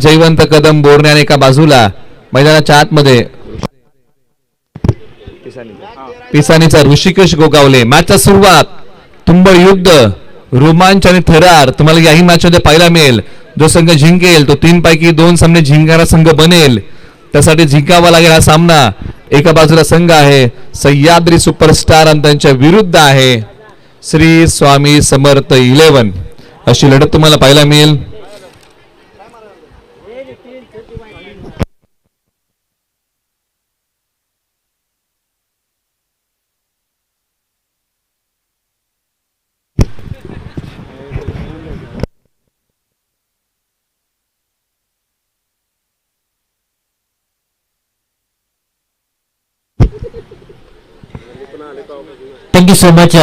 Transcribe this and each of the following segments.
जयवंत कदम बोरण्याने एका बाजूला मैदानाच्या आतमध्ये पिसानीचा ऋषिकेश गोगावले. मॅचचा सुरुवात तुंबळ युद्ध रोमांच आणि थरार तुम्हाला याही मॅच मध्ये पाहायला मिळेल. जो संघ जिंकेल तो 3 पैकी 2 सामने जिंकणारा संघ बनेल. त्यासाठी जिंकावा लागेल हा सामना. एका बाजूला संघ आहे सह्याद्री सुपरस्टार आणि त्यांच्या विरुद्ध आहे श्री स्वामी समर्थ 11. अशी लढत तुम्हाला पाहायला मिळेल. Thank you so much.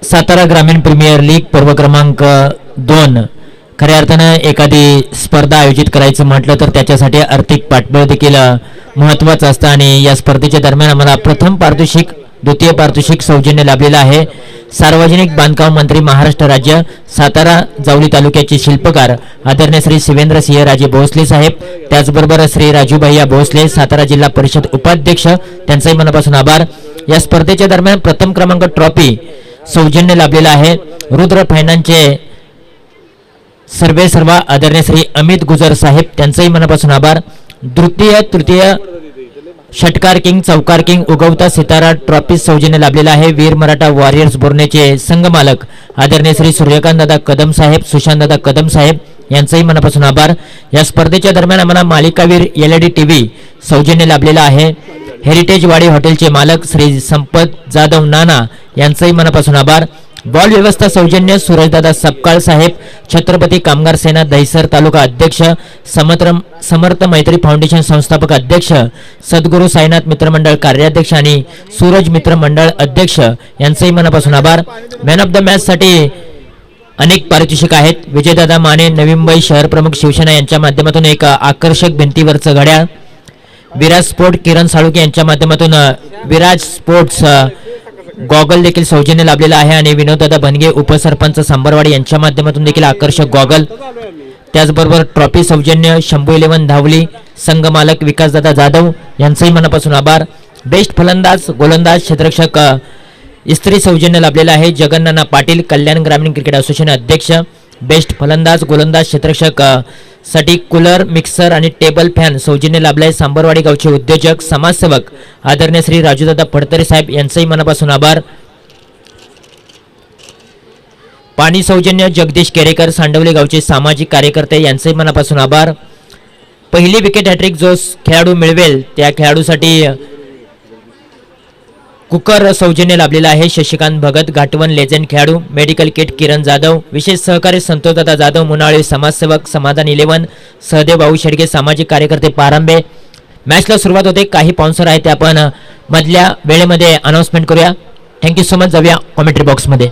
सातारा ग्रामीण प्रीमियर लीग पर्व क्रमांक 2. खऱ्या अर्थानं एखादी स्पर्धा आयोजित करायचं म्हटलं तर त्याच्यासाठी आर्थिक पाठबळ देखील महत्त्वाचं असतं आणि या स्पर्धेच्या दरम्यान आम्हाला प्रथम पारितोषिक द्वितीय पारितोषिक सौजन्य लाभलेलं आहे. सार्वजनिक बांधकाम मंत्री महाराष्ट्र राज्य सातारा जावली तालुक्याचे शिल्पकार आदरणीय श्री शिवेंद्र सिंह राजे भोसले साहेब, त्याचबरोबर श्री राजू भैया भोसले सातारा जिल्हा परिषद उपाध्यक्ष, त्यांचाही मनापासून आभार. या स्पर्धेच्या दरम्यान प्रथम क्रमांक ट्रॉफी सौजन्य लाभलेला आहे. रुद्र फायनान्सचे सर्वा आदरणीय श्री अमित गुजर साहेब, त्यांचाही मनापासून आभार. द्वितीय तृतीय षटकार किंग चौकार किंग उगवता सितारा ट्रॉफी सौजन्य लाभलेला आहे. वीर मराठा वॉरियर्स बोरण्याचे संघ मालक आदरणीय श्री सूर्यकांत दादा कदम साहेब, सुशांत दादा कदम साहेब, यांचाही मनापासून आभार. या स्पर्धेच्या दरम्यान आम्हाला मालिकावीर LED TV सौजन्य लाभलेला आहे. हेरिटेज वाडी हॉटेलचे मालक श्री संपत जाधव नाना, यांचाही मनापासून आभार. बॉल व्यवस्था सौजन्य सूरजदादा सपकाळ साहेब, छत्रपती कामगार सेना दहिसर तालुका अध्यक्ष, समर्थ मैत्री फाउंडेशन संस्थापक अध्यक्ष, सद्गुरू साईनाथ मित्र मंडळ कार्याध्यक्ष आणि सूरज मित्र मंडळ अध्यक्ष, यांचाही मनापासून आभार. मॅन ऑफ द मॅच साठी अनेक पारितोषिक आहेत. विजयदादा माने नवी मुंबई शहर प्रमुख शिवसेना यांच्या माध्यमातून एक आकर्षक भिंतीवरचं घड्याळ. विराज स्पोर्ट किरण साळुके यांच्या माध्यमातून विराज स्पोर्ट्स गॉगल देखील सौजन्य लाभलेला आहे आणि विनोददादा बनगे उपसरपंच सांबरवाडी यांच्या माध्यमातून देखील आकर्षक गॉगल. त्याचबरोबर ट्रॉफी सौजन्य शंभू 11 धावली संघ मालक विकासदादा जाधव, यांचाही मनापासून आभार. बेस्ट फलंदाज गोलंदाज क्षेत्ररक्षक इस्त्री सौजन्य लाभलेला आहे. जगन्नाना पाटील कल्याण ग्रामीण क्रिकेट असोसिएशन अध्यक्ष. बेस्ट फलंदाज गोलंदाज क्षेत्ररक्षक साठी कूलर मिक्सर आणि टेबल फॅन सौजन्य लाभले आहे. सांबरवाडी गावचे उद्योजक समाजसेवक आदरणीय श्री राजूदादा फडतरे साहेब, यांचाही मनापासून आभार. पाणी सौजन्य जगदीश केरेकर सांडवले गावचे सामाजिक कार्यकर्ते, यांचाही मनापासून आभार. पहिली विकेट हॅट्रिक जो खेळाडू मिळवेल त्या खेळाडूसाठी कुकर सौजन्य लाभलेला आहे. शशिकांत भगत घाटवण लेजेंड खेळाडू. Medical kit Kiran Jadhav. विशेष सहकारी संतोषदादा जाधव मुनाळे समाजसेवक समाधान 11. सहदेव भाऊ शेडगे सामाजिक कार्यकर्ते पारंबे. मॅचला सुरुवात होते. काही स्पॉन्सर आहेत ते आपण मधल्या वेळेमध्ये अनाउन्समेंट करूया. Thank you so much. जाऊया कॉमेंट्री बॉक्समध्ये.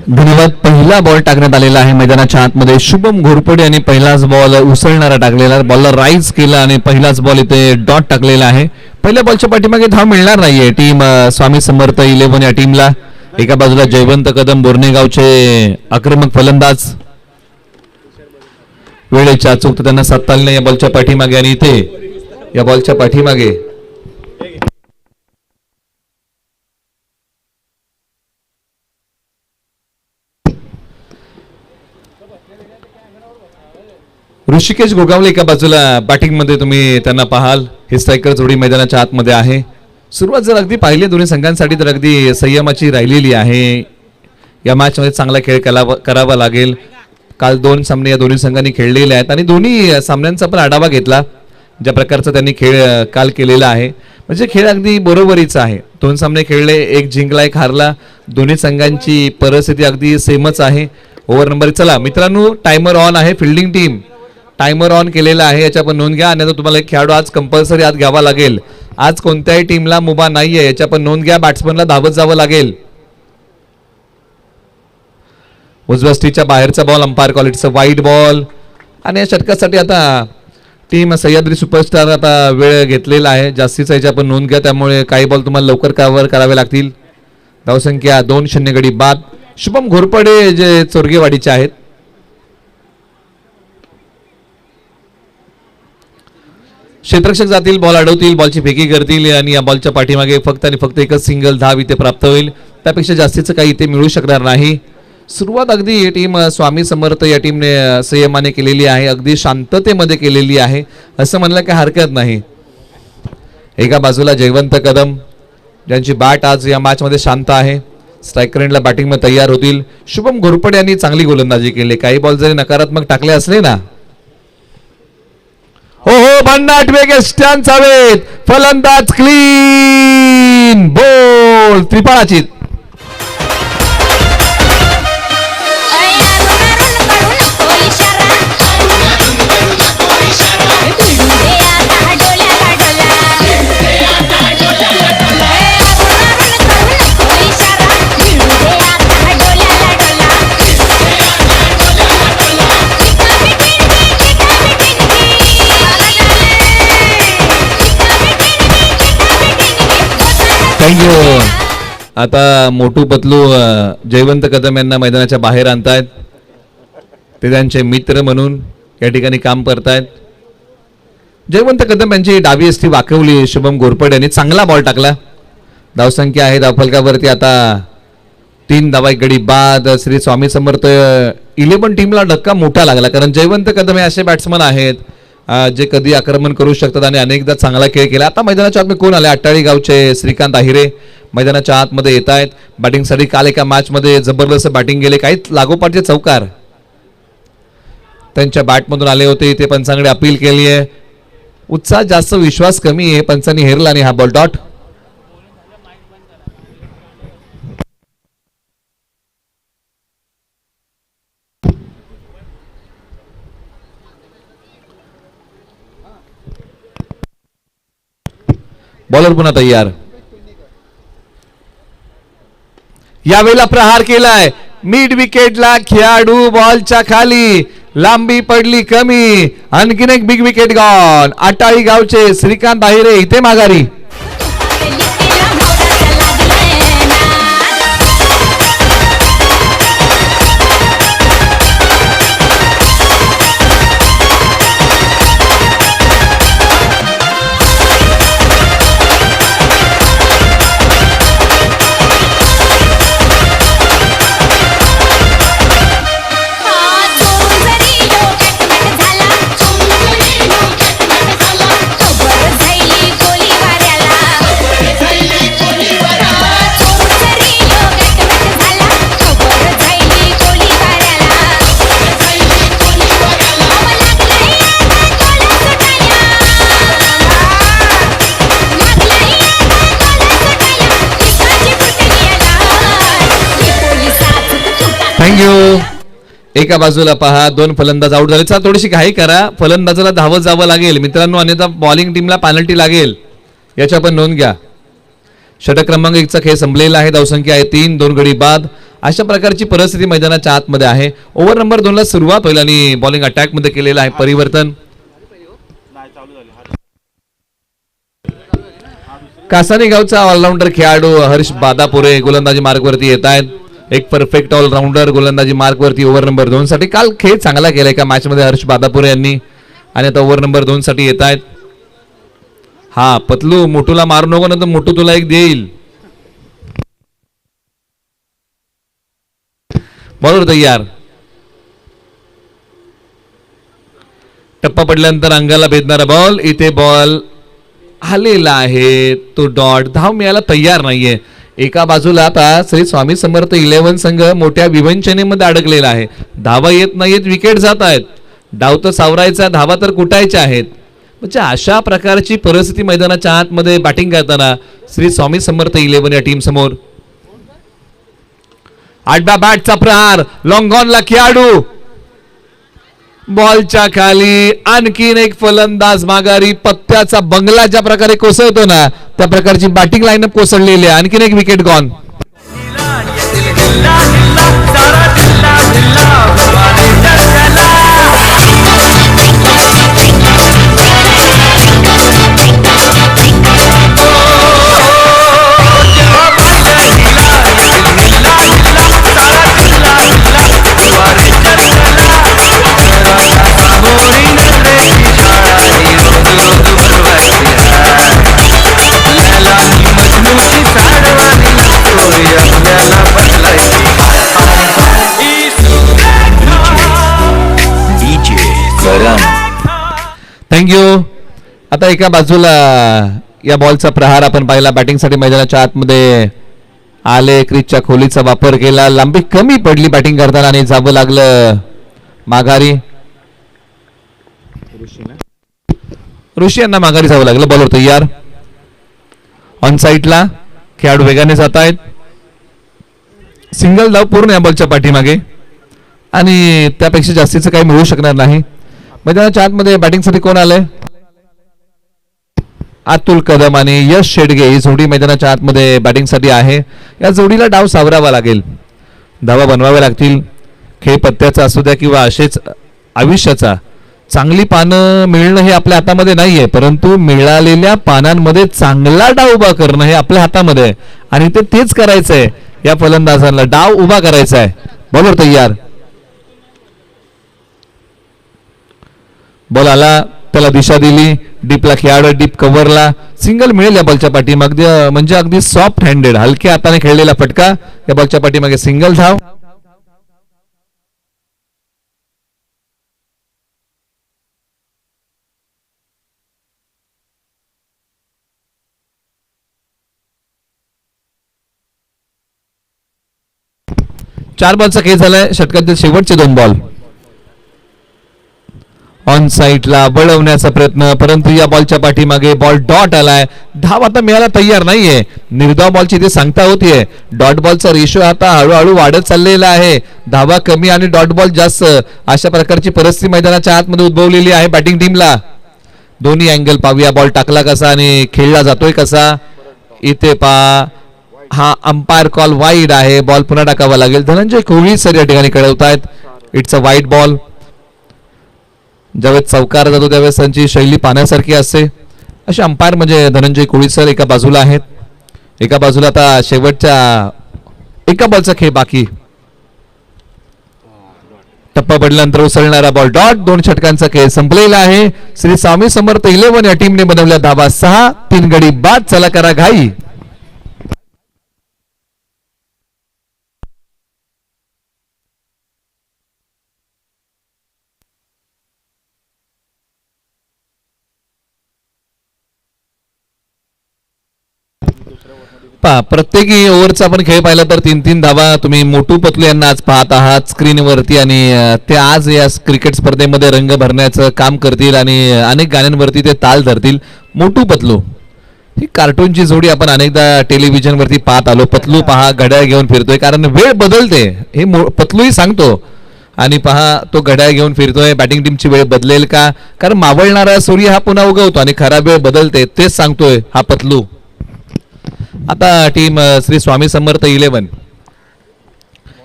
धन्यवाद. पहिला बॉल टाकण्यात आलेला आहे मैदानाच्या आतमध्ये. शुभम घोरपडे यांनी पहिलाच बॉल उसळणारा टाकलेला, बॉलला राईज केला आणि पहिलाच बॉल इथे डॉट टाकलेला आहे. पहिल्या बॉलच्या पाठीमागे धाव मिळणार नाहीये टीम स्वामी समर्थ 11 या टीमला. एका बाजूला जयवंत कदम बोरनेगावचे आक्रमक फलंदाज, वेळेच्या अचूक तर त्यांना साधता आली नाही या बॉलच्या पाठीमागे आणि इथे या बॉलच्या पाठीमागे ऋषिकेश गोगावले एका बाजूला बॅटिंग मध्ये तुम्ही त्यांना पाहाल. हे स्ट्रायकर जोडी मैदानाच्या आतमध्ये आहे. सुरुवात जर अगदी पाहिली दोन्ही संघांसाठी तर अगदी संयमाची राहिलेली आहे. या मॅच मध्ये चांगला खेळ करावा लागेल. काल 2 सामने या दोन्ही संघांनी खेळलेले आहेत आणि दोन्ही सामन्यांचा पण आढावा घेतला ज्या प्रकारचा त्यांनी खेळ काल केलेला आहे. म्हणजे खेळ अगदी बरोबरीचा आहे. 2 सामने खेळले, एक जिंकला एक हारला. दोन्ही संघांची परिस्थिती अगदी सेमच आहे. ओव्हर नंबर चला मित्रांनो, टायमर ऑन आहे. फिल्डिंग टीम टायमर ऑन केलेला आहे, याच्या पण नोंद घ्या. आणि तुम्हाला एक खेळाडू आज कंपल्सरी आत घ्यावा लागेल. आज कोणत्याही टीमला मुभा नाहीये, याच्या पण नोंद घ्या. बॅट्समनला धावत जावं लागेल. उजव्या स्टीच्या बाहेरचा बॉल, अंपायर क्वालिटीचा वाईड बॉल. आणि या षटकासाठी आता टीम सह्याद्री सुपरस्टार आता वेळ घेतलेला आहे जास्तीचा, याच्या पण नोंद घ्या. त्यामुळे काही बॉल तुम्हाला लवकर कव्हर करावे लागतील. धावसंख्या 2-0 गडी बाद. शुभम घोरपडे जे चोरगेवाडीचे आहेत क्षेत्ररक्षक जातील, बॉल अडवतील, बॉलची फेकी करतील आणि या बॉलच्या पाठीमागे फक्त आणि फक्त एकच सिंगल धाव इथे प्राप्त होईल. त्यापेक्षा जास्तीचं काही इथे मिळू शकणार नाही. सुरुवात अगदी ही टीम स्वामी समर्थ या टीमने संयमाने केलेली आहे, अगदी शांततेमध्ये केलेली आहे असं म्हणलं काही हरकत नाही. एका बाजूला जयवंत कदम ज्यांची बॅट आज या मॅचमध्ये शांत आहे, स्ट्रायकर एंडला बॅटिंगमध्ये तयार होतील. शुभम घोरपडे यांनी चांगली गोलंदाजी केली, काही बॉल जरी नकारात्मक टाकले असले ना. हो हो, भन्नाट वेग स्टॅन्स हवेत, फलंदाज क्लीन बोल, त्रिपाळाची. थँक्यू. आता मोटू पतलू जयवंत कदम यांना मैदानाच्या बाहेर आणतायत. ते त्यांचे मित्र म्हणून या ठिकाणी काम करतायत. जयवंत कदम यांची डावी एसटी वाकवली. शुभम घोरपडे यांनी चांगला बॉल टाकला. धावसंख्या आहे धावफलकावरती आता 3 धावा, 1 गडी बाद. श्री स्वामी समर्थ 11 टीमला धक्का मोठा लागला, कारण जयवंत कदम हे असे बॅट्समन आहेत जे कधी आक्रमण करू शकतात आणि अनेकदा चांगला खेळ केला. आता मैदानाच्या आतमध्ये कोण आले? अट्टाळी गावचे श्रीकांत आहिरे मैदानाच्या आतमध्ये येत आहेत बॅटिंगसाठी. काल एका मॅचमध्ये जबरदस्त बॅटिंग गेले, काही लागोपाठचे चौकार त्यांच्या बॅटमधून आले होते. ते पंचांकडे अपील केली आहे. उत्साह जास्त, विश्वास कमी आहे. पंचांनी हेरला आणि हा बॉल डॉट. बॉलर पुन्हा तयार. यावेळेला प्रहार केलाय मिड विकेटला. खेळाडू बॉलच्या खाली, लांबी पडली कमी. आणखीन एक बिग विकेट गॉन. अटाळी गावचे श्रीकांत आहिरे इथे माघारी. थँक्यू. एका बाजूला पहा 2 फलंदाज आउट झाले. चला थोडीशी घाई करा, फलंदाजाला धावत जावं लागेल मित्रांनो, अन्यथा बॉलिंग टीमला पेनल्टी लागेल, याची आपण नोंद घ्या. षटक क्रमांक 1 चा खेळ संपलेला आहे. धावसंख्या आहे 3, 2 गडी बाद. अशा प्रकारची परिस्थिती मैदानाच्या आतमध्ये आहे. ओव्हर नंबर 2 ला सुरुवात होईल आणि बॉलिंग अटॅक मध्ये केलेलं आहे परिवर्तन. कासानी गावचा ऑलराऊंडर खेळाडू हर्ष बादापुरे गोलंदाजी मार्गवरती येत आहेत. एक परफेक्ट ऑलराऊंडर गोलंदाजी मार्गवरती ओव्हर नंबर 2 साठी. काल खेळ चांगला केलाय का मॅच मध्ये हर्ष बादापुरे यांनी, आणि आता ओव्हर नंबर 2 साठी येत आहेत. हा पतलू, मोटूला मारू नको ना तर मोटू तुला एक देईल. बरोबर तयार. टप्पा पडल्यानंतर अंगाला भेदणारा बॉल. इथे बॉल आलेला आहे, तो डॉट. धाव मिळायला तयार नाहीये. एका बाजूला आता श्री स्वामी समर्थ 11 संघ मोठ्या विवंचनेमध्ये अडकलेला आहे. धावा येत नाहीत, विकेट जात आहेत. डाव तर सावरायचा, धावा तर कुटायच्या आहेत. म्हणजे अशा प्रकारची परिस्थिती मैदानाच्या आतमध्ये बॅटिंग करताना श्री स्वामी समर्थ 11 या टीम समोर. आडव्या बॅटचा प्रहार, लॉंग ऑनला खेळाडू, बॉलच्या खाली. आणखीन एक फलंदाज माघारी. पत्त्याचा बंगला ज्या प्रकारे कोसळतो ना, त्या प्रकारची बॅटिंग लाईनअप कोसळलेली आहे. आणखीन एक विकेट गॉन. थँक्यू. आता एका बाजूला या बॉलचा प्रहार आपण पाहिला. बॅटिंगसाठी मैदानाच्या आतमध्ये आले, क्रिजच्या खोलीचा वापर केला, लांबी कमी पडली बॅटिंग करताना आणि जावं लागलं माघारी. ऋषी यांना माघारी जावं लागलं. बॉलर तयार. ऑन साईडला खेळाडू वेगाने जात आहेत. सिंगल धाव पूर्ण या बॉलच्या पाठीमागे आणि त्यापेक्षा जास्तीचं काही मिळू शकणार नाही. मैदानाच्या आतमध्ये बॅटिंगसाठी कोण आलंय? अतुल कदम आणि यश शेडगे ही जोडी मैदानाच्या आतमध्ये बॅटिंगसाठी आहे. या जोडीला डाव सावरावा लागेल, धावा बनवाव्या लागतील. खेळ पत्त्याचा असू द्या किंवा असेच आयुष्याचा. चांगली पानं मिळणं हे आपल्या हातामध्ये नाहीये, परंतु मिळालेल्या पानांमध्ये चांगला डाव उभा करणं हे आपल्या हातामध्ये आहे आणि तेच करायचंय. या फलंदाजांना डाव उभा करायचा आहे. बॉलर तयार. बॉल आला, त्याला दिशा दिली, डीपला खेळाडू, डीप कव्हरला सिंगल मिळेल या बॉलच्या पाठीमागे. म्हणजे अगदी सॉफ्ट हँडेड हलक्या हाताने खेळलेला फटका या बॉलच्या पाठीमागे सिंगल धाव. चार बॉलचा खेळ झालाय. षटकातील शेवटचे 2 बॉल. ऑन साईडला वळवण्याचा प्रयत्न, परंतु या बॉलच्या पाठीमागे बॉल डॉट आलाय. धाव आता मिळायला तयार नाहीये. निर्धाव बॉलची इथे सांगता होतीये. डॉट बॉलचा रेशो आता हळूहळू वाढत चाललेला आहे. धावा कमी आणि डॉट बॉल जास्त, अशा प्रकारची परिस्थिती मैदानाच्या आतमध्ये उद्भवलेली आहे बॅटिंग टीमला. दोन्ही अँगल पाहूया. बॉल टाकला कसा आणि खेळला जातोय कसा. इथे पहा, हा अंपायर कॉल वाईड आहे. बॉल पुन्हा टाकावा लागेल. धनंजय कोहली सर या ठिकाणी कळवतायत इट्स अ वाईड बॉल. ज्यावेळेस चौकार जातो त्यावेळेस त्यांची शैली पाहण्यासारखी असते. असे अंपायर म्हणजे धनंजय कोहली सर एका बाजूला आहेत. एका बाजूला आता शेवटच्या एका बॉलचा खेळ बाकी. टप्पा पडल्यानंतर उसळणारा बॉल डॉट. 2 षटकांचा खेळ संपलेला आहे. श्री स्वामी समर्थ 11 या टीमने बनवल्या धावा 6. 3 गडी बाद. चला करा घाई. प्रत्येकी ओव्हरचा आपण खेळ पाहिला तर 3-3 धावा. तुम्ही मोटू पतलू यांना आज पाहत आहात स्क्रीनवरती आणि ते आज या क्रिकेट स्पर्धेमध्ये रंग भरण्याचं काम करतील आणि अनेक गाण्यांवरती ते ताल धरतील. मोटू पतलू ही कार्टूनची जोडी आपण अनेकदा टेलिव्हिजनवरती पाहत आलो. पतलू पहा घड्याळ घेऊन फिरतोय, कारण वेळ बदलते हे पतलूही सांगतो. आणि पहा तो घड्याळ घेऊन फिरतोय. बॅटिंग टीमची वेळ बदलेल का, कारण मावळणारा सूर्य हा पुन्हा उगवतो आणि खराब वेळ बदलते, तेच सांगतोय हा पतलू. आता टीम श्री स्वामी समर्थ 11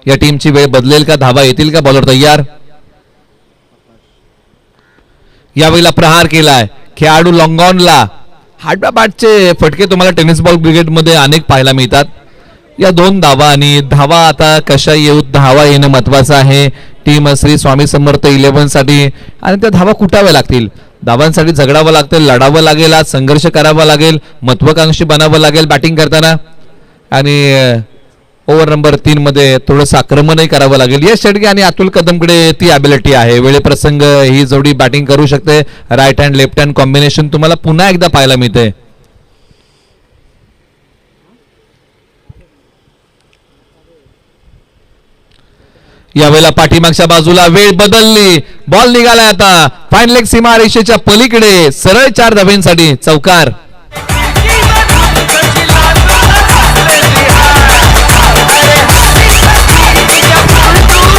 या टीमची वेळ बदलेल का, धावा येतील का. बॉलर तयार. यावेळेला प्रहार केलाय खेळाडू लॉंगॉनला. हार्डबॅ बॅटचे फटके तुम्हाला टेनिस बॉल क्रिकेटमध्ये अनेक पाहायला मिळतात. या 2 धावा आणि धावा आता कशा येऊ, धावा येणं महत्वाचं आहे टीम श्री स्वामी समर्थ 11 साठी. आणि त्या धावा कुटाव्या लागतील. धावांसाठी झगडावं लागतं, लढावं लागेल, आज संघर्ष करावा लागेल, महत्वाकांक्षी बनावं लागेल बॅटिंग करताना. आणि ओव्हर नंबर 3 मध्ये थोडंसं आक्रमणही करावं लागेल. यश शेडगे आणि अतुल कदमकडे ती ॲबिलिटी आहे. वेळेप्रसंग ही जोडी बॅटिंग करू शकते. Right hand left hand combination तुम्हाला पुन्हा एकदा पाहायला मिळते. यावेळेला पाठीमागच्या बाजूला वेळ बदलली. बॉल निघालाय आता फाईन लेग सीमारेषेच्या पलीकडे. सरळ 4 धाब्यांसाठी चौकार.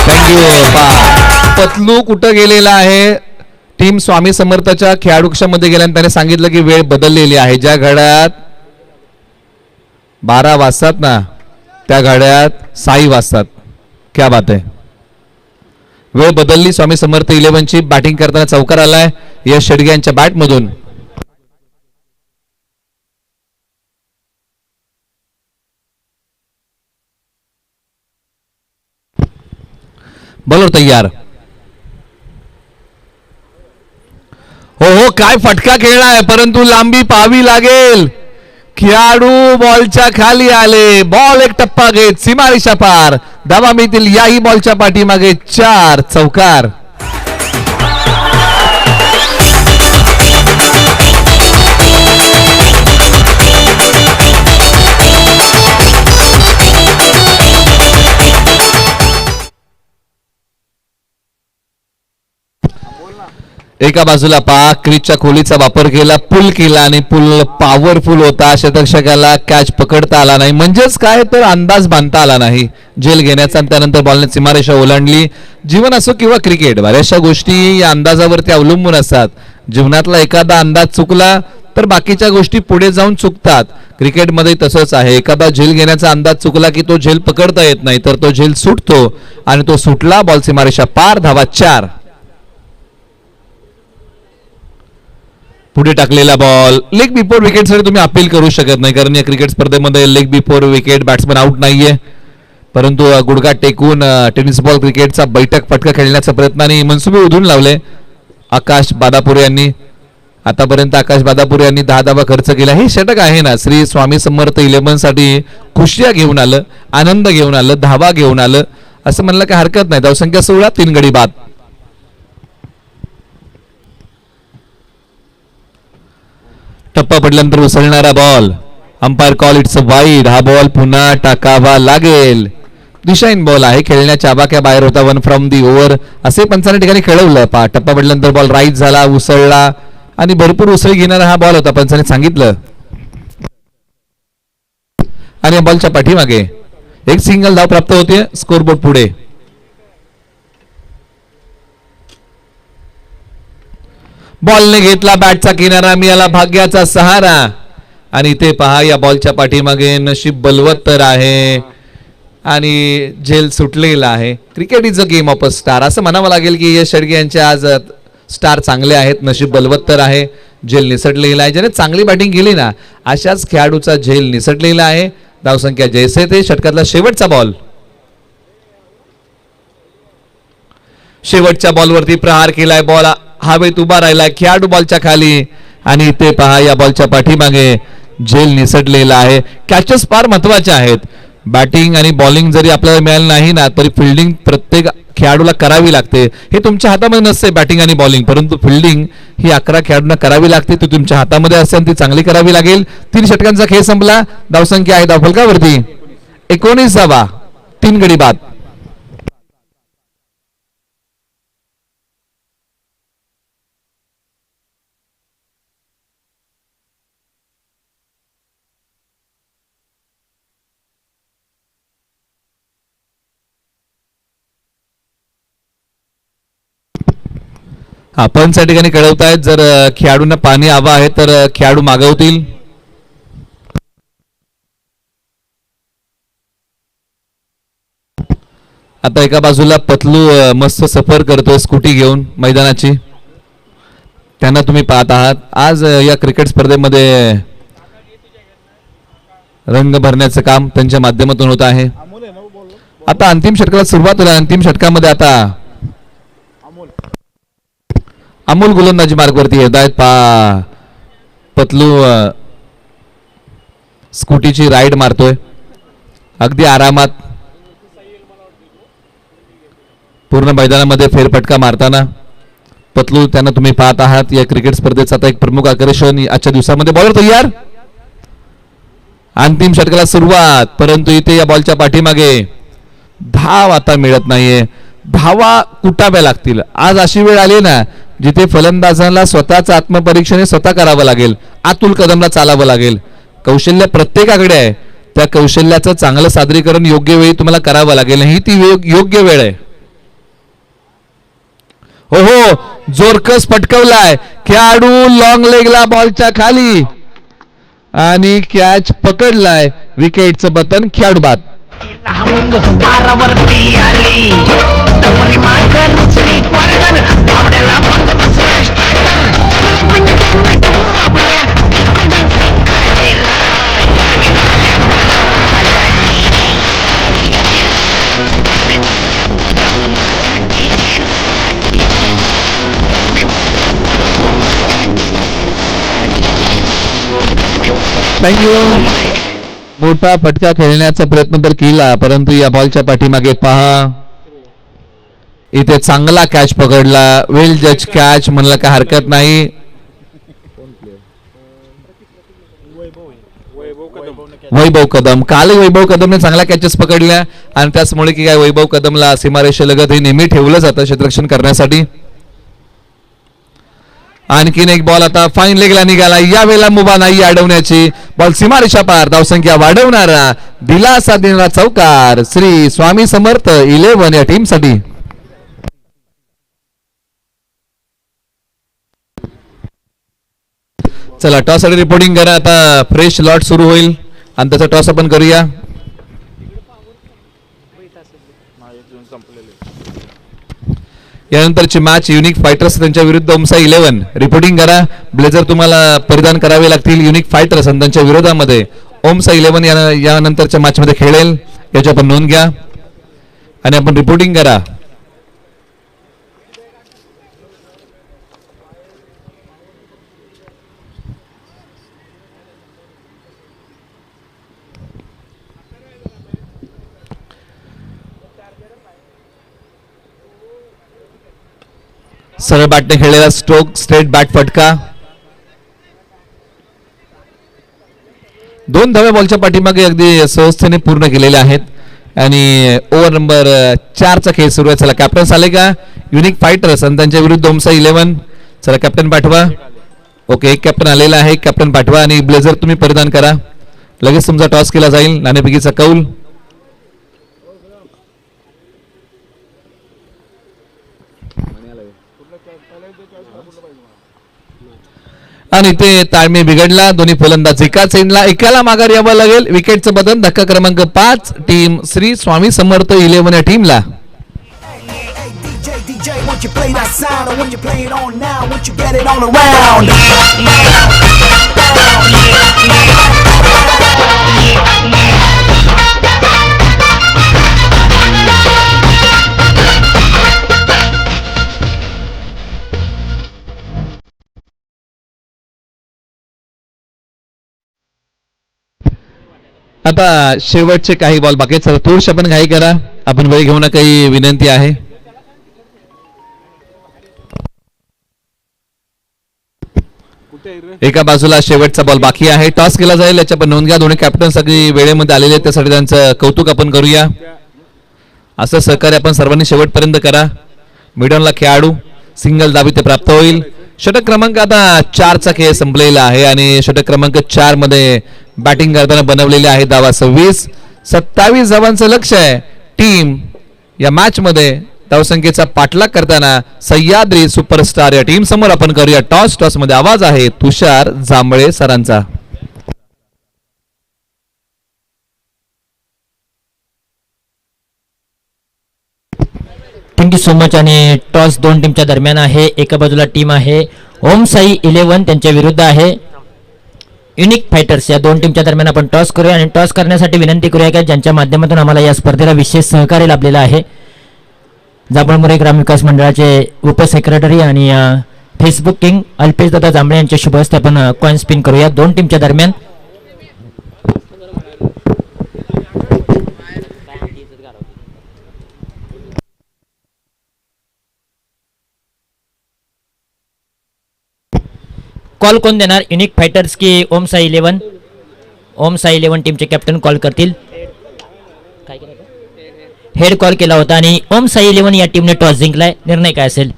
थँक्यू. पतलू कुठं गेलेला आहे. टीम स्वामी समर्थच्या खेळाडू कक्षामध्ये गेल्याने त्याने सांगितलं की वेळ बदललेली आहे. ज्या घड्याळात 12 वाजतात ना, त्या घड्याळात 6 वाजतात. क्या बात आहे. वेळ बदलली. स्वामी समर्थ 11 ची बॅटिंग करताना चौकार आलाय यश शेडगे यांच्या बॅट मधून. बॉलर तयार. हो काय फटका खेळलाय, परंतु लांबी पाहावी लागेल. खेळाडू बॉलच्या खाली आले. बॉल एक टप्पा घेत सीमारेषा पार. धावा मिळतील याही बॉलच्या पाठीमागे 4 चौकार. एका बाजूला क्रीजच्या खोलीचा वापर केला, पुल केला आणि पुल पॉवरफुल होता. शतरक्षकाला कॅच पकडता आला नाही, म्हणजेच काय तर अंदाज बांधता आला नाही झेल घेण्याचा आणि त्यानंतर बॉलने सीमारेषा ओलांडली. जीवन असो किंवा क्रिकेट, बऱ्याचशा गोष्टी या अंदाजावरती अवलंबून असतात. जीवनातला एखादा अंदाज चुकला तर बाकीच्या गोष्टी पुढे जाऊन चुकतात. क्रिकेटमध्ये तसंच आहे, एखादा झेल घेण्याचा अंदाज चुकला की तो झेल पकडता येत नाही, तर तो झेल सुटतो आणि तो सुटला. बॉल सीमारेषा पार, धावा 4. पुढे टाकलेला बॉल लेग बिफोर विकेटसाठी तुम्ही अपील करू शकत नाही, कारण या क्रिकेट स्पर्धेमध्ये leg before wicket batsman out नाहीये. परंतु गुडघा टेकून टेनिस बॉल क्रिकेटचा बैठक फटका खेळण्याचा प्रयत्न आणि मनसुबे उधळून लावले आकाश बादापुरे यांनी. आतापर्यंत आकाश बादापुरे यांनी 10 धावा खर्च केला. हे षटक आहे ना श्री स्वामी समर्थ 11 साठी खुशिया घेऊन आलं, आनंद घेऊन आलं, धावा घेऊन आलं, असं म्हणलं काही हरकत नाही. धावसंख्या 16, 3 गडी बाद. टप्पा पडल्यानंतर उसळणारा ball, umpire call it's wide. हा बॉल पुन्हा टाकावा लागेल. दिशाहीन बॉल आहे, खेळण्याच्या आबाक्या बाहेर होता, 1 फ्रॉम दी ओव्हर असे पंचाने ठिकाणी खेळवलं. टप्पा पडल्यानंतर बॉल राईट झाला, उसळला आणि भरपूर उसळी घेणारा हा बॉल होता, पंचाने सांगितलं. आणि या बॉलच्या पाठीमागे एक सिंगल धाव प्राप्त होते. स्कोरबोर्ड पुढे बॉलने घेतला बॅटचा किनारा, मिळाला भाग्याचा सहारा. आणि इथे पहा या बॉलच्या पाठीमागे नशीब बलवत्तर आहे आणि झेल सुटलेला आहे. Cricket is a game of a star, असं म्हणावं लागेल की यश शेडगे यांचे आज स्टार चांगले आहेत, नशीब बलवत्तर आहे, झेल निसटलेला आहे. ज्याने चांगली बॅटिंग केली ना अशाच खेळाडूचा झेल निसटलेला आहे. धावसंख्या जैसे ते. षटकातला शेवटचा बॉल, शेवटच्या बॉलवरती प्रहार केलाय. बॉल हवेत उभा राहिला, खेळाडू बॉलच्या खाली आणि इथे पहा या बॉलच्या पाठीमागे झेल निसटलेला आहे. कॅचेस फार महत्वाचे आहेत. बॅटिंग आणि बॉलिंग जरी आपल्याला मिळालं नाही ना तरी फिल्डिंग प्रत्येक खेळाडूला करावी लागते. हे तुमच्या हातामध्ये नसते बॅटिंग आणि बॉलिंग, परंतु फिल्डिंग ही 11 खेळाडूंना करावी लागते. ती तुमच्या हातामध्ये असते आणि ती चांगली करावी लागेल. 3 षटकांचा खेळ संपला. धावसंख्या आहे धावफलकावरती 19 धावा, 3 गडी बाद. आपण त्या ठिकाणी कळवतायत जर खेळाडूंना पाणी हवं आहे तर खेळाडू मागवतील. आता एका बाजूला पतलू मस्त सफर करतोय स्कूटी घेऊन मैदानाची, त्यांना तुम्ही पाहत आहात. आज या क्रिकेट स्पर्धेमध्ये रंग भरण्याचं काम त्यांच्या माध्यमातून होत आहे. आता अंतिम षटकाला सुरुवात होईल. अंतिम षटकामध्ये आता अमोल गोलंदाजी मार्गवरती येत आहेत. पतलू स्कूटीची राईड मारतोय अगदी आरामात, पूर्ण मैदानामध्ये फेरफटका मारताना पतलू त्यांना तुम्ही पाहत आहात. या क्रिकेट स्पर्धेचा आता एक प्रमुख आकर्षण आजच्या दिवसामध्ये. बॉलर तयार, अंतिम षटकाला सुरुवात. परंतु इथे या बॉलच्या पाठीमागे धाव आता मिळत नाहीये. धावा कुटाव्या लागतील. आज अशी वेळ आली ना जिथे फलंदाजांना स्वतःचं आत्मपरीक्षण स्वतः करावं लागेल. अतुल कदमला चालावं लागेल. कौशल्य प्रत्येकाकडे आहे, त्या कौशल्याचं चांगलं सादरीकरण योग्य वेळी तुम्हाला करावं लागेल. ही ती योग्य वेळ आहे. हो हो, जोरकस पटकवलाय खेळाडू, लॉंग लेगला बॉलच्या खाली आणि कॅच पकडलाय. विकेटचं बटन, खेळाडू बाद. थँक्यू. मोठा फटका खेळण्याचा प्रयत्न तर केला, परंतु या बॉलच्या पाठीमागे पहा, इथे चांगला कॅच पकडला. वेल जज कॅच म्हणलं काय हरकत नाही. वैभव कदम, कालही वैभव कदमने चांगल्या कॅचेस पकडल्या आणि त्याचमुळे की काय वैभव कदमला सीमारेषेलगत हे नेहमी ठेवलं जातं क्षेत्ररक्षण करण्यासाठी. आणखीन एक बॉल आता फाईन लेगला निघाला, यावेळेला मुभा नाही अडवण्याची, बॉल सीमारेषा पार, धावसंख्या वाढवणारा, दिलासा देणारा चौकार श्री स्वामी समर्थ 11 या टीम साठी. चला टॉस साठी रिपोर्टिंग करा. आता फ्रेश लॉट सुरू होईल आणि त्याचा टॉस आपण करूया. यानंतरची मॅच युनिक फायटर्स त्यांच्या विरुद्ध ओमसा 11. रिपोर्टिंग करा. ब्लेझर तुम्हाला परिधान करावे लागतील. युनिक फायटर्स आणि त्यांच्या विरोधामध्ये ओमसा 11 यानंतरच्या मॅच मध्ये खेळेल, याची आपण नोंद घ्या आणि आपण रिपोर्टिंग करा. सरळ बॅटने खेळलेला स्ट्रोक, स्ट्रेट बॅट फटका. 2 धाव्या बॉलच्या पाठीमागे अगदी सहजतेने पूर्ण केलेल्या आहेत आणि ओव्हर नंबर 4 चा खेळ सुरू आहे. चला कॅप्टन आले का युनिक फायटर्स आणि त्यांच्या विरुद्ध ओमसा 11. चला कॅप्टन पाठवा. ओके, एक कॅप्टन आलेला आहे, कॅप्टन पाठवा आणि ब्लेझर तुम्ही परिधान करा. लगेच तुमचा टॉस केला जाईल. नाणेफेकीचा कौल. आणि ते ताळमेळ बिघडला. दोन्ही फलंदाज एकाच एंडला, एकाला माघार यावं लागेल. विकेटचं बदल. धक्का क्रमांक 5 टीम श्री स्वामी समर्थ 11 या टीमला. DJ, won't you play that sound? Or when you play it on now, won't you get it all around? आता शेवटचे काही बॉल बाकी आहेत. थोडीशी आपण घाई करा, आपण वेळ घेऊ नका ही विनंती आहे. एका बाजूला शेवटचा बॉल बाकी आहे. टॉस केला जाईल, याच्या पण नोंद घ्या. दोन्ही कॅप्टन सगळी वेळेमध्ये आलेले आहेत, त्यासाठी त्यांचं कौतुक आपण करूया. असं सहकार्य आपण सर्वांनी शेवटपर्यंत करा. मिडॉनला खेळाडू सिंगल दाबी ते प्राप्त होईल. षटक क्रमांक आता 4 चा खेळ संपलेला आहे आणि षटक क्रमांक 4 मध्ये बॅटिंग करताना बनवलेले आहे धावा 26. 27 धावांचं लक्ष आहे. टीम या मॅच मध्ये धावसंख्येचा पाठलाग करताना सह्याद्री सुपरस्टार या टीम समोर आपण करूया टॉस. टॉस मध्ये आवाज आहे तुषार जांभळे सरांचा. Thank you so much. आणि टॉस 2 टीमच्या दरम्यान आहे. एका बाजूला टीम आहे ओम साई 11, त्यांच्या विरुद्ध आहे युनिक फायटर्स. या 2 टीमच्या दरम्यान आपण टॉस करूया आणि टॉस करण्यासाठी विनंती करूया की ज्यांच्या माध्यमातून आम्हाला या स्पर्धेला विशेष सहकार्य लाभलेलं आहे, जांभळमुरे ग्रामविकास मंडळाचे उपसेक्रेटरी आणि फेसबुक किंग अल्पेश दादा जांभळे यांच्या शुभ हस्ते आपण कॉइन स्पिन करूया 2 टीमच्या दरम्यान. कॉल कोण देणार, युनिक फायटर्स की ओम साई 11? ओम साई 11 टीमचे कॅप्टन कॉल करतील. हेड कॉल केला होता आणि ओम साई 11 या टीमने टॉस जिंकलाय. निर्णय काय असेल?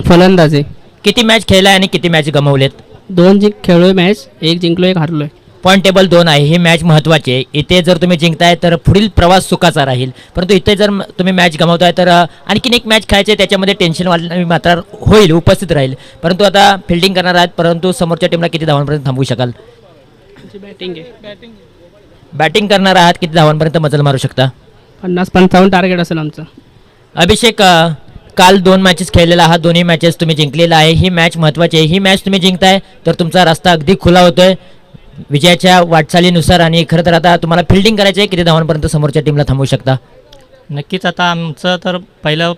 फलंदाजी. किती मॅच खेळलाय आणि किती मॅच गमावलेत? 2 खेळलोय मॅच, 1 जिंकलोय 1 हारलोय. पॉईंट टेबल 2 आहे. ही मॅच महत्वाची आहे. इथे जर तुम्ही जिंकताय तर पुढील प्रवास सुखाचा राहील, परंतु इथे जर तुम्ही मॅच गमावताय तर आणखीन एक मॅच खेळायची, त्याच्यामध्ये टेन्शन मात्र होईल, उपस्थित राहील. परंतु आता फिल्डिंग करणार आहात, परंतु समोरच्या टीमला किती धावांपर्यंत थांबवू शकाल? बॅटिंग आहे. बॅटिंग करणार आहात, किती धावांपर्यंत मजल मारू शकता? 50-55 टार्गेट असेल आमचं. अभिषेक, काल 2 मॅचेस खेळलेला आहात, दोन्ही मॅचेस तुम्ही जिंकलेला आहे. ही मॅच महत्वाची आहे. ही मॅच तुम्ही जिंकताय तर तुमचा रस्ता अगदी खुला होतोय विजयाच्या वाटचालीनुसार. आणि खरं तर आता तुम्हाला फिल्डिंग करायची आहे, किती धावांपर्यंत समोरच्या टीमला थांबवू शकता? नक्कीच आता आमचं तर पहिलं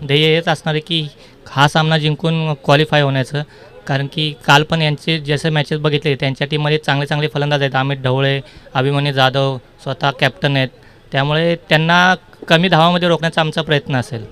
ध्येय हेच असणार आहे की हा सामना जिंकून क्वालिफाय होण्याचं. कारण की काल पण यांचे जसे मॅचेस बघितले त्यांच्या टीममध्ये चांगले चांगले फलंदाज आहेत. अमित ढवळे, अभिमन्यू जाधव स्वतः कॅप्टन आहेत, त्यामुळे त्यांना कमी धावामध्ये रोखण्याचा आमचा प्रयत्न असेल.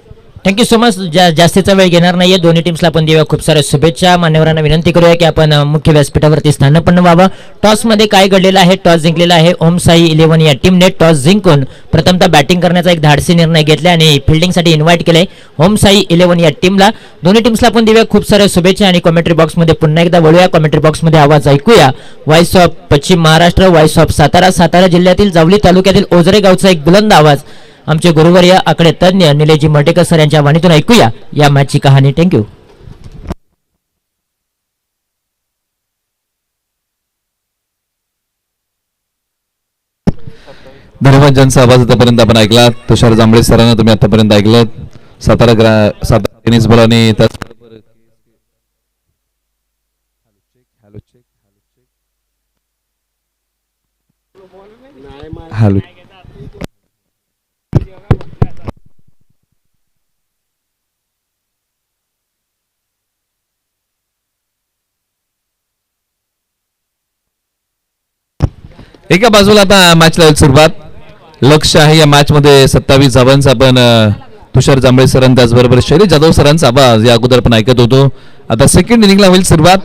Thank you so much. जास्तीचा वेळ घेणार नाहीये. दोन्ही टीम्सला आपण देऊया खूप साऱ्या शुभेच्छा. मान्यवरांना विनंती करूया की आपण मुख्य व्यासपीठावरती स्थानापन्न व्हावं. टॉसमध्ये काय घडलेलं आहे, टॉस जिंकलेला आहे ओम साई 11 या टीमने. टॉस जिंकून प्रथमतः बॅटिंग करण्याचा एक धाडसी निर्णय घेतला आणि फिल्डिंगसाठी इन्व्हाइट केलंय ओम साई 11 या टीमला. दोन्ही टीम्सला आपण देऊया खूप साऱ्या शुभेच्छा आणि कॉमेंट्री बॉक्समध्ये पुन्हा एकदा वळूया. कॉमेंट्री बॉक्समध्ये आवाज ऐकूया. व्हॉइस ऑफ पश्चिम महाराष्ट्र, व्हॉइस ऑफ सातारा, सातारा जिल्ह्यातील जावली तालुक्यातील ओझरे गावचा एक बुलंद आवाज आमचे गुरुवर्य आकडे तज्ञ निलेशजी मटेकर सर यांच्या वाणीतून ऐकूया या मॅचची कहाणी. थँक्यू. धन्यवाद. ज्यांचा आवाज आतापर्यंत आपण ऐकला तुषार जांभळे सरांना तुम्ही आतापर्यंत ऐकलं. सातारा टेनिस बॉल आणि त्याचबरोबर हॅलो एका बाजूला आता मॅचला सुरुवात. लक्ष आहे या मॅच मध्ये 27 धावांचा आपण तुषार जांभळे सरांनी त्याचबरोबर शैलेश जाधव सरांचा आवाज या अगोदर आपण ऐकत होतो. आता सेकंड इनिंगला होईल सुरुवात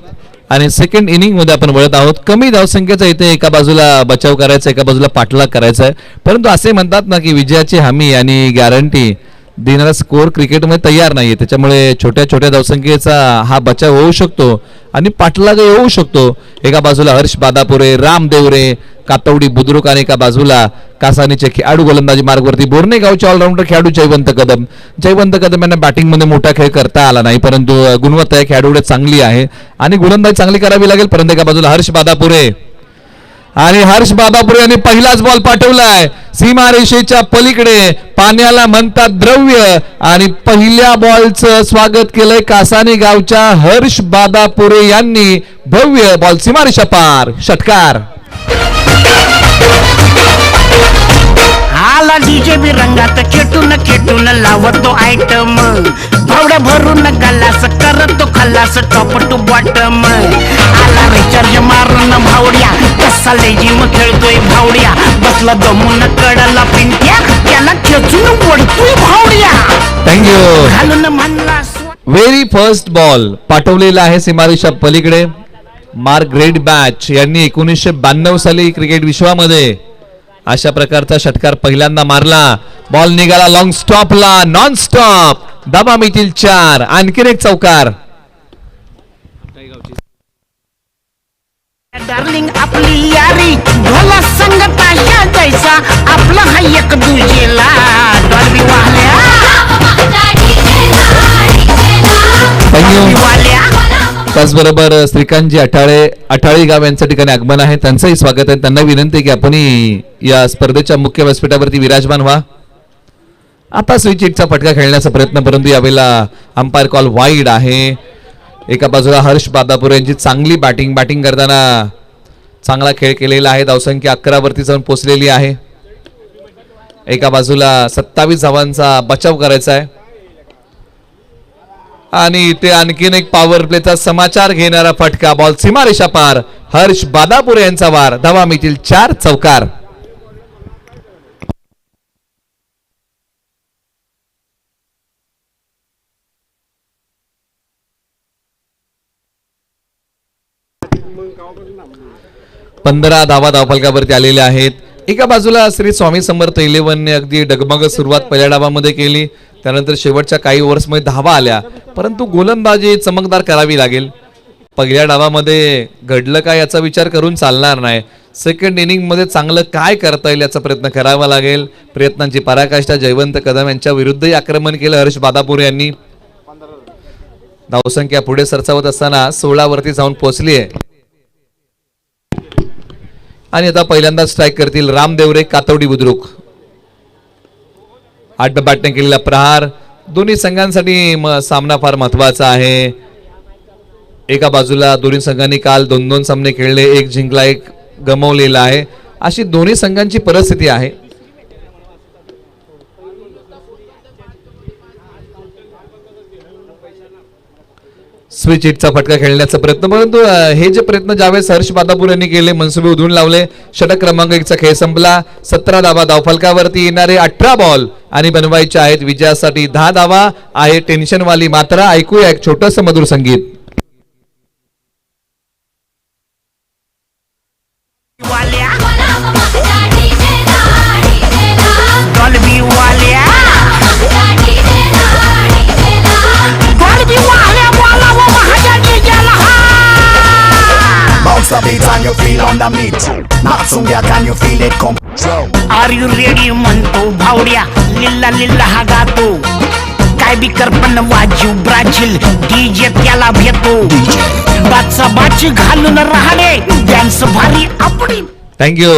आणि सेकंड इनिंग मध्ये आपण वळत आहोत. कमी धावसंख्येचा इथे एका बाजूला बचाव करायचा, एका बाजूला पाठलाग करायचा आहे. परंतु असे म्हणतात ना की विजयाची हमी आणि गॅरंटी देणारा स्कोर क्रिकेटमध्ये तयार नाहीये. त्याच्यामुळे छोट्या छोट्या धावसंख्येचा हा बचाव होऊ शकतो आणि पाठलाग होऊ शकतो. एका बाजूला हर्ष बादापुरे, राम देवरे, कातवडी बुद्रुक आणि एका बाजूला कासानीचे खेळाडू गोलंदाजी मार्गवरती बोर्णे गावचे ऑलराऊंडर खेळाडू जयवंत कदम. जयवंत कदम यांना बॅटिंगमध्ये मोठा खेळ करता आला नाही, परंतु गुणवत्ता या खेळाडूकडे चांगली आहे आणि गोलंदाजी चांगली करावी लागेल. परंतु एका बाजूला हर्ष बादापुरे आणि हर्ष बादापुरे यांनी पहिलाच बॉल पाठवलाय सीमारेषेच्या पलीकडे. पाण्याला म्हणतात द्रव्य आणि पहिल्या बॉलचं स्वागत केलंय कासानी गावच्या हर्ष बादापुरे यांनी. भव्य बॉल सीमारेषा पार, षटकार. आला डीजे बी रंगात खेटून खेटून लावतो आयटम. भावड्या भरून गल्लास करतो खल्लास टॉप टू बॉटम. आला रिचार्ज मारून भावड्या कसा लेजिम खेळतोय भावड्या. बसला दमून कडला पिंट्या त्याला खेचून ओढतोय भावड्या. थँक्यू. घालून म्हणला व्हेरी फर्स्ट बॉल पाठवलेला आहे सीमारेषा पलीकडे. मार्गरेट बॅच यांनी 1992 साली क्रिकेट विश्वामध्ये अशा प्रकारचा षटकार पहिल्यांदा मारला. बॉल निघाला लॉंग स्टॉपला, नॉन स्टॉप. धावा मिळतील 4. आणखीन एक चौकार. डार्लिंग आपली यारी ढोला संगता या जैसा आपला हा एक दुजेला डॉल्बी वाल्या थँक्यू. वाल्या. त्याचबरोबर श्रीकांतजी अठाळे गाव यांच्या ठिकाणी आगमन आहे, त्यांचंही स्वागत आहे. त्यांना विनंती आहे की आपण या स्पर्धेच्या मुख्य व्यासपीठावरती विराजमान व्हा. आता स्विच हिटचा फटका खेळण्याचा प्रयत्न, परंतु यावेळेला अंपायर कॉल वाईड आहे. एका बाजूला हर्ष बादापूर यांची चांगली बॅटिंग करताना चांगला खेळ केलेला आहे. धावसंख्या 11 वरती जाऊन पोहोचलेली आहे. एका बाजूला 27 धावांचा बचाव करायचा आहे आणि इथे आणखीन एक पॉवर प्लेचा समाचार घेणारा फटका. बॉल सीमारेषा पार. हर्ष बादापुरे यांचा वार. धावा मिळतील 4. चौकार. पंधरा धावा धावफलकावरती आलेल्या आहेत. एका बाजूला श्री स्वामी समर्थ 11 ने अगदी डगमग सुरुवात पहिल्या डावामध्ये केली. त्यानंतर शेवटच्या काही ओव्हर्समध्ये धावा आल्या, परंतु गोलंदाजी चमकदार करावी लागेल. पहिल्या डावामध्ये घडलं काय याचा विचार करून चालणार नाही. सेकंड इनिंग मध्ये चांगलं काय करता येईल याचा प्रयत्न करावा लागेल. प्रयत्नांची पराकाष्ठा जयवंत कदम यांच्या विरुद्धही आक्रमण केलं हर्ष बादापूर यांनी. धावसंख्या पुढे सरसावत असताना 16 वरती जाऊन पोहोचली आहे आणि आता पहिल्यांदा स्ट्राईक करतील राम देवरे, कातवडी बुद्रुक. आठ बॅटने केलेला प्रहार. दोन्ही संघांसाठी सामना फार महत्वाचा आहे. एका बाजूला दोन्ही संघांनी काल 2-2 सामने खेळले, एक जिंकला एक गमावलेला आहे. अशी दोन्ही संघांची परिस्थिती आहे. स्विच हिटचा फटका खेळण्याचा प्रयत्न, परंतु हे जे प्रयत्न ज्यावेळेस हर्ष बादापूर यांनी केले, मनसुबे उधळून लावले. षटक क्रमांक 1चा खेळ संपला. 17 धावा धावफलकावरती येणारे 18 बॉल आणि बनवायचे आहेत विजयासाठी 10 धावा. आहे टेन्शनवाली मात्रा. ऐकूया एक छोटंसं मधुर संगीत. वाल्या डॉल्बी वाल्या डॉल्बी वाल्या बोला वो महाजा डीजेला Bounce the beat and you feel on the meat. Matsungia, can you feel it come true? Are you ready म्हणतो भावड्या लिल्ला लिल्ला हा गातो काय बी करपण वाजू ब्राझील डीजे त्याला भेटतो बाचा बाची घालून राहणे डान्स भारी आपली. थँक्यू.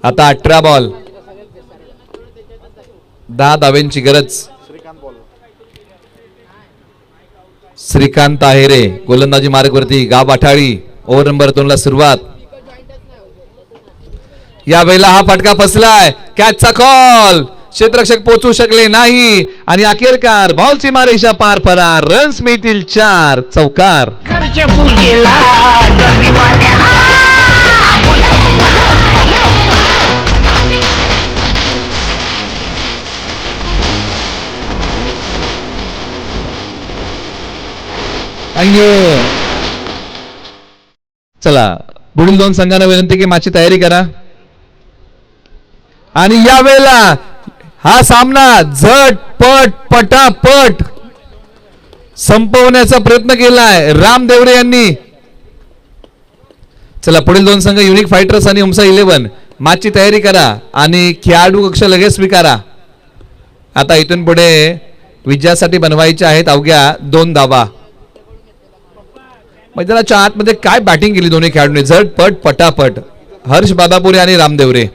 आता 18 बॉल 10 धाव्यांची गरज. श्रीकांत आहेरे गोलंदाजी मार्गवरती. गाव आठाळी. ओव्हर नंबर 2 ला सुरुवात. या वेळेला हा फटका फसलाय. कॅचचा कॉल. क्षेत्ररक्षक पोहोचू शकले नाही आणि अखेरकार बॉलची मारेषा पार फरार. रन्स मिळतील 4. चौकार. घरचे पूजेला डॉल्बी वाल्या थँक्यू. चला पुढील 2 संघांना विनंती की मॅचची तयारी करा. आणि या वेळेला हा सामना झटपट पटापट संपवण्याचा प्रयत्न केलाय रामदेवरे यांनी. चला पुढील 2 संघ युनिक फायटर्स आणि उमसा 11. मॅचची तयारी करा आणि खेळाडू कक्ष लगेच स्वीकारा. आता इथून पुढे विजयासाठी बनवायचे आहेत अवघ्या 2 धावा. मैदानाच्या आतमध्ये काय बॅटिंग केली दोन्ही खेळाडूंनी. झटपट पटापट. हर्ष बादापुरे आणि रामदेवरे.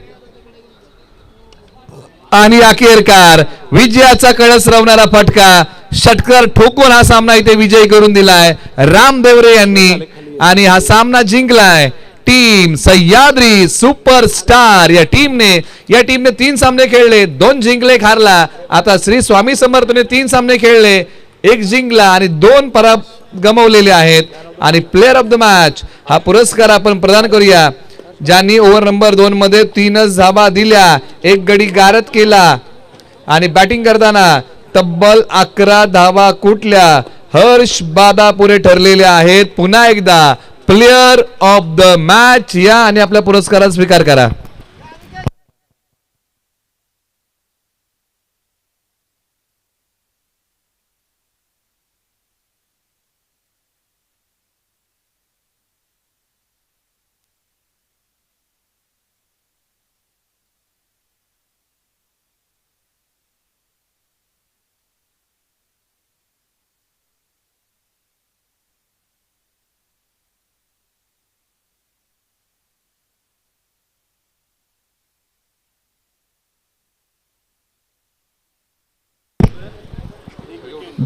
आणि अखेरकार विजयाचा कळस रवणारा फटका. षटकर ठोकून हा सामना इथे विजयी करून दिलाय रामदेवरे यांनी आणि हा सामना जिंकलाय टीम सह्याद्री सुपरस्टार या टीमने 3 सामने खेळले. 2 जिंकले, 1 हारला. आता श्री स्वामी समर्थने 3 सामने खेळले, 1 जिंकला आणि 2 गमावलेले आहेत. आणि प्लेअर ऑफ द मॅच हा पुरस्कार आपण प्रदान करूया ज्यांनी ओव्हर नंबर 2 मध्ये 3 धावा दिल्या, 1 गडी गारद केला आणि बॅटिंग करताना तब्बल 11 धावा कुठल्या. हर्ष बादापुरे ठरलेले आहेत पुन्हा एकदा प्लेअर ऑफ द मॅच. या आणि आपल्या पुरस्काराचा स्वीकार करा.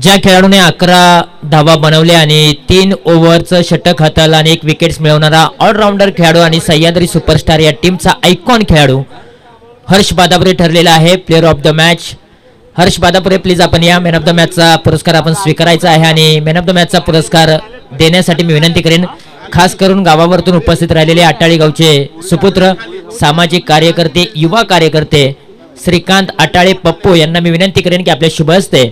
ज्या खेळाडूने 11 धावा बनवल्या आणि 3 ओव्हरचं षटक हाताळलं आणि 1 विकेट्स मिळवणारा ऑलराऊंडर खेळाडू आणि सह्याद्री सुपरस्टार या टीमचा आयकॉन खेळाडू हर्ष बादापुरे ठरलेला आहे player of the match. Harsh Badapure please आपण या. मॅन ऑफ द मॅचचा पुरस्कार आपण स्वीकारायचा आहे आणि मॅन ऑफ द मॅचचा पुरस्कार देण्यासाठी मी विनंती करेन खास करून गावावरतून उपस्थित राहिलेले आटाळी गावचे सुपुत्र सामाजिक कार्यकर्ते युवा कार्यकर्ते श्रीकांत आटाळे पप्पू यांना मी विनंती करेन की आपल्या शुभ हस्ते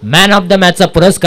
मॅन ऑफ द मॅचचा पुरस्कार